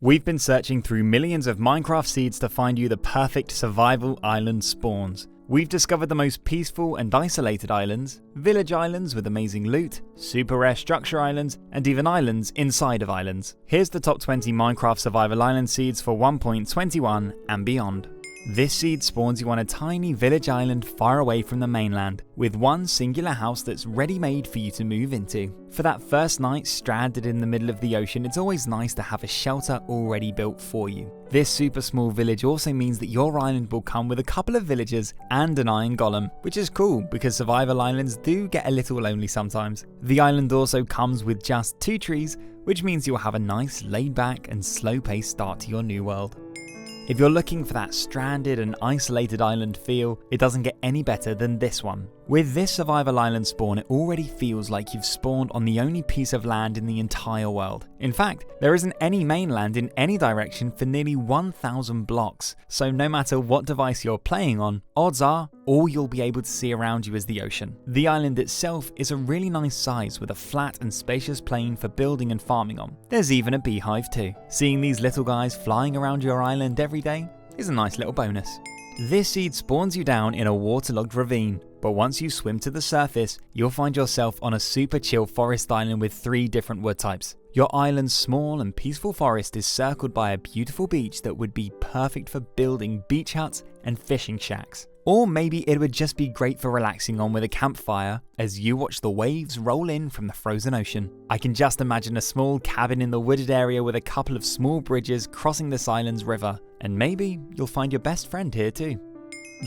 We've been searching through millions of Minecraft seeds to find you the perfect survival island spawns. We've discovered the most peaceful and isolated islands, village islands with amazing loot, super rare structure islands, and even islands inside of islands. Here's the top 20 Minecraft survival island seeds for 1.21 and beyond. This seed spawns you on a tiny village island far away from the mainland, with one singular house that's ready-made for you to move into. For that first night stranded in the middle of the ocean, it's always nice to have a shelter already built for you. This super small village also means that your island will come with a couple of villagers and an iron golem, which is cool because survival islands do get a little lonely sometimes. The island also comes with just 2 trees, which means you'll have a nice laid-back and slow-paced start to your new world. If you're looking for that stranded and isolated island feel, it doesn't get any better than this one. With this survival island spawn, it already feels like you've spawned on the only piece of land in the entire world. In fact, there isn't any mainland in any direction for nearly 1,000 blocks, so no matter what device you're playing on, odds are all you'll be able to see around you is the ocean. The island itself is a really nice size with a flat and spacious plain for building and farming on. There's even a beehive too. Seeing these little guys flying around your island every day is a nice little bonus. This seed spawns you down in a waterlogged ravine, but once you swim to the surface, you'll find yourself on a super chill forest island with 3 different wood types. Your island's small and peaceful forest is circled by a beautiful beach that would be perfect for building beach huts and fishing shacks. Or maybe it would just be great for relaxing on with a campfire as you watch the waves roll in from the frozen ocean. I can just imagine a small cabin in the wooded area with a couple of small bridges crossing this island's river, and maybe you'll find your best friend here too.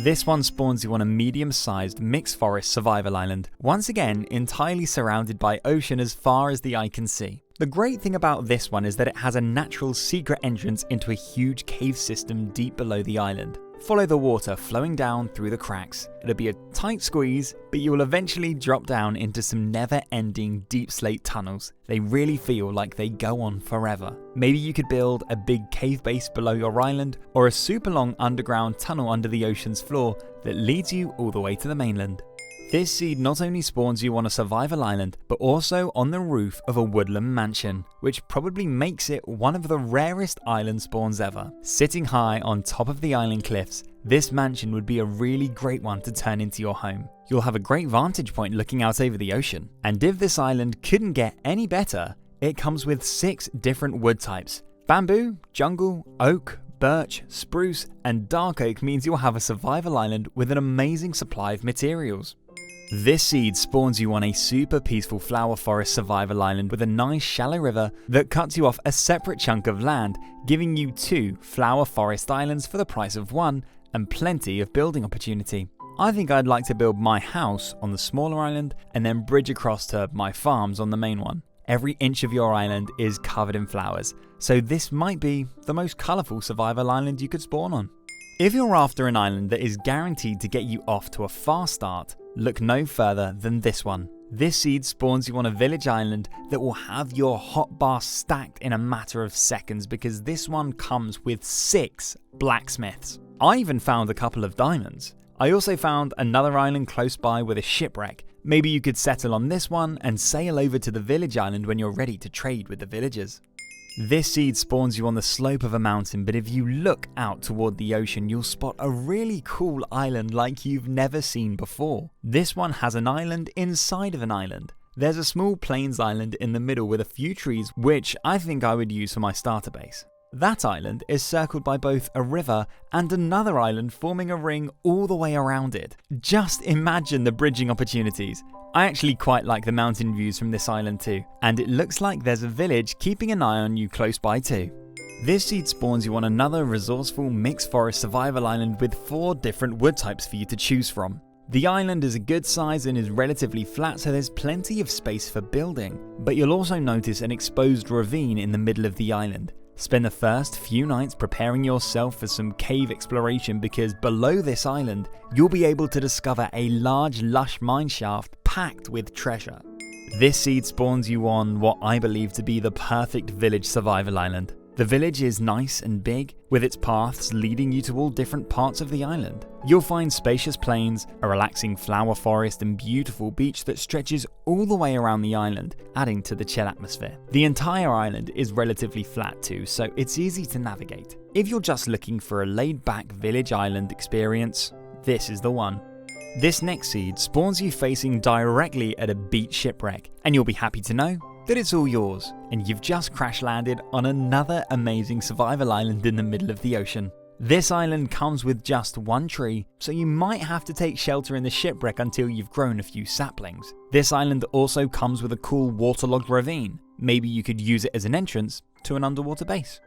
This one spawns you on a medium-sized mixed forest survival island, once again entirely surrounded by ocean as far as the eye can see. The great thing about this one is that it has a natural secret entrance into a huge cave system deep below the island. Follow the water flowing down through the cracks. It'll be a tight squeeze, but you will eventually drop down into some never-ending deep slate tunnels. They really feel like they go on forever. Maybe you could build a big cave base below your island, or a super long underground tunnel under the ocean's floor that leads you all the way to the mainland. This seed not only spawns you on a survival island, but also on the roof of a woodland mansion, which probably makes it one of the rarest island spawns ever. Sitting high on top of the island cliffs, this mansion would be a really great one to turn into your home. You'll have a great vantage point looking out over the ocean. And if this island couldn't get any better, it comes with 6 different wood types. Bamboo, jungle, oak, birch, spruce, and dark oak means you'll have a survival island with an amazing supply of materials. This seed spawns you on a super peaceful flower forest survival island with a nice shallow river that cuts you off a separate chunk of land, giving you 2 flower forest islands for the price of 1 and plenty of building opportunity. I think I'd like to build my house on the smaller island and then bridge across to my farms on the main one. Every inch of your island is covered in flowers, so this might be the most colourful survival island you could spawn on. If you're after an island that is guaranteed to get you off to a fast start, look no further than this one. This seed spawns you on a village island that will have your hotbar stacked in a matter of seconds because this one comes with 6 blacksmiths. I even found a couple of diamonds. I also found another island close by with a shipwreck. Maybe you could settle on this one and sail over to the village island when you're ready to trade with the villagers. This seed spawns you on the slope of a mountain, but if you look out toward the ocean, you'll spot a really cool island like you've never seen before. This one has an island inside of an island. There's a small plains island in the middle with a few trees, which I think I would use for my starter base. That island is circled by both a river and another island forming a ring all the way around it. Just imagine the bridging opportunities. I actually quite like the mountain views from this island too, and it looks like there's a village keeping an eye on you close by too. This seed spawns you on another resourceful mixed forest survival island with 4 different wood types for you to choose from. The island is a good size and is relatively flat, so there's plenty of space for building, but you'll also notice an exposed ravine in the middle of the island. Spend the first few nights preparing yourself for some cave exploration because below this island, you'll be able to discover a large lush mineshaft packed with treasure. This seed spawns you on what I believe to be the perfect village survival island. The village is nice and big, with its paths leading you to all different parts of the island. You'll find spacious plains, a relaxing flower forest and beautiful beach that stretches all the way around the island, adding to the chill atmosphere. The entire island is relatively flat too, so it's easy to navigate. If you're just looking for a laid-back village island experience, this is the one. This next seed spawns you facing directly at a beach shipwreck, and you'll be happy to know that it's all yours, and you've just crash landed on another amazing survival island in the middle of the ocean. This island comes with just one tree, so you might have to take shelter in the shipwreck until you've grown a few saplings. This island also comes with a cool waterlogged ravine. Maybe you could use it as an entrance to an underwater base.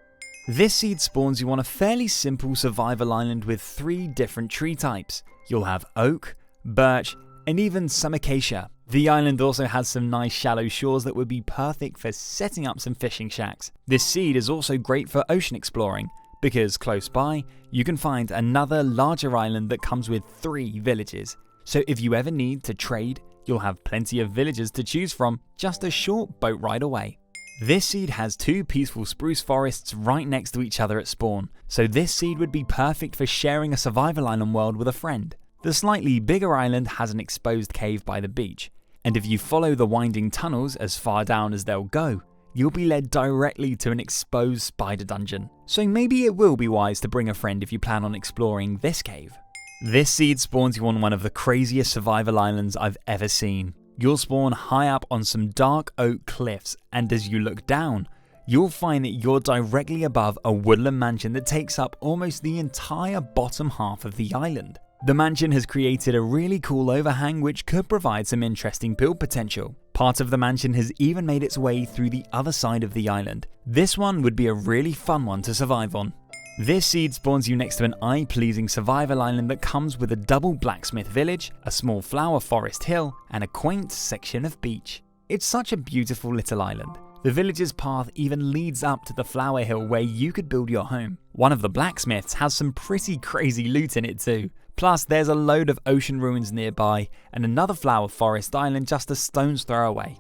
This seed spawns you on a fairly simple survival island with 3 different tree types. You'll have oak, birch, and even some acacia. The island also has some nice shallow shores that would be perfect for setting up some fishing shacks. This seed is also great for ocean exploring, because close by, you can find another larger island that comes with 3 villages. So if you ever need to trade, you'll have plenty of villages to choose from just a short boat ride away. This seed has 2 peaceful spruce forests right next to each other at spawn, so this seed would be perfect for sharing a survival island world with a friend. The slightly bigger island has an exposed cave by the beach, and if you follow the winding tunnels as far down as they'll go, you'll be led directly to an exposed spider dungeon. So maybe it will be wise to bring a friend if you plan on exploring this cave. This seed spawns you on one of the craziest survival islands I've ever seen. You'll spawn high up on some dark oak cliffs, and as you look down, you'll find that you're directly above a woodland mansion that takes up almost the entire bottom half of the island. The mansion has created a really cool overhang which could provide some interesting build potential. Part of the mansion has even made its way through the other side of the island. This one would be a really fun one to survive on. This seed spawns you next to an eye-pleasing survival island that comes with a double blacksmith village, a small flower forest hill, and a quaint section of beach. It's such a beautiful little island. The village's path even leads up to the flower hill where you could build your home. One of the blacksmiths has some pretty crazy loot in it too. Plus, there's a load of ocean ruins nearby and another flower forest island just a stone's throw away.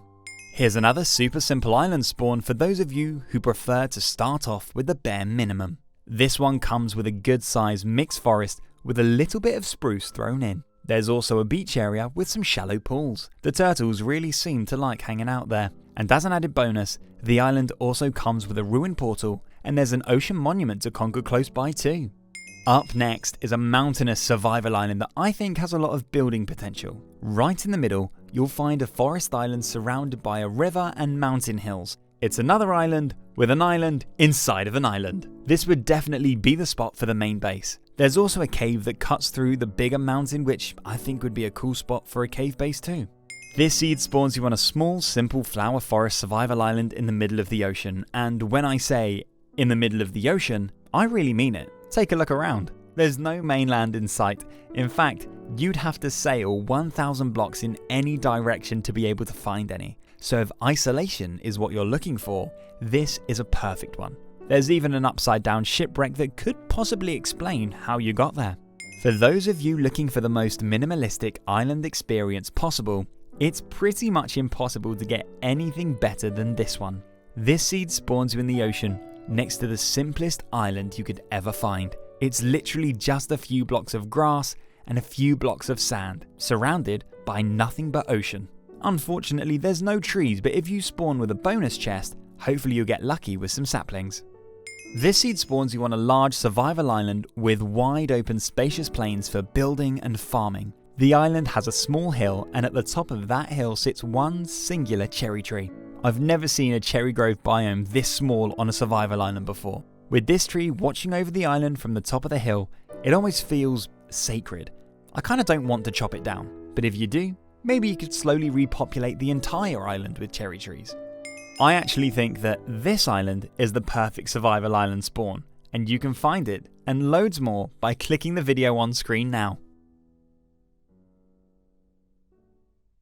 Here's another super simple island spawn for those of you who prefer to start off with the bare minimum. This one comes with a good sized mixed forest with a little bit of spruce thrown in. There's also a beach area with some shallow pools. The turtles really seem to like hanging out there. And as an added bonus, the island also comes with a ruined portal, and there's an ocean monument to conquer close by too. Up next is a mountainous survival island that I think has a lot of building potential. Right in the middle, you'll find a forest island surrounded by a river and mountain hills. It's another island with an island inside of an island. This would definitely be the spot for the main base. There's also a cave that cuts through the bigger mountain, which I think would be a cool spot for a cave base too. This seed spawns you on a small, simple flower forest survival island in the middle of the ocean, and when I say in the middle of the ocean, I really mean it. Take a look around. There's no mainland in sight. In fact, you'd have to sail 1,000 blocks in any direction to be able to find any. So if isolation is what you're looking for, this is a perfect one. There's even an upside down shipwreck that could possibly explain how you got there. For those of you looking for the most minimalistic island experience possible, it's pretty much impossible to get anything better than this one. This seed spawns you in the ocean, next to the simplest island you could ever find. It's literally just a few blocks of grass and a few blocks of sand, surrounded by nothing but ocean. Unfortunately, there's no trees, but if you spawn with a bonus chest, hopefully you'll get lucky with some saplings. This seed spawns you on a large survival island with wide open spacious plains for building and farming. The island has a small hill, and at the top of that hill sits one singular cherry tree. I've never seen a cherry grove biome this small on a survival island before. With this tree watching over the island from the top of the hill, it almost feels sacred. I kinda don't want to chop it down, but if you do, maybe you could slowly repopulate the entire island with cherry trees. I actually think that this island is the perfect survival island spawn, and you can find it and loads more by clicking the video on screen now.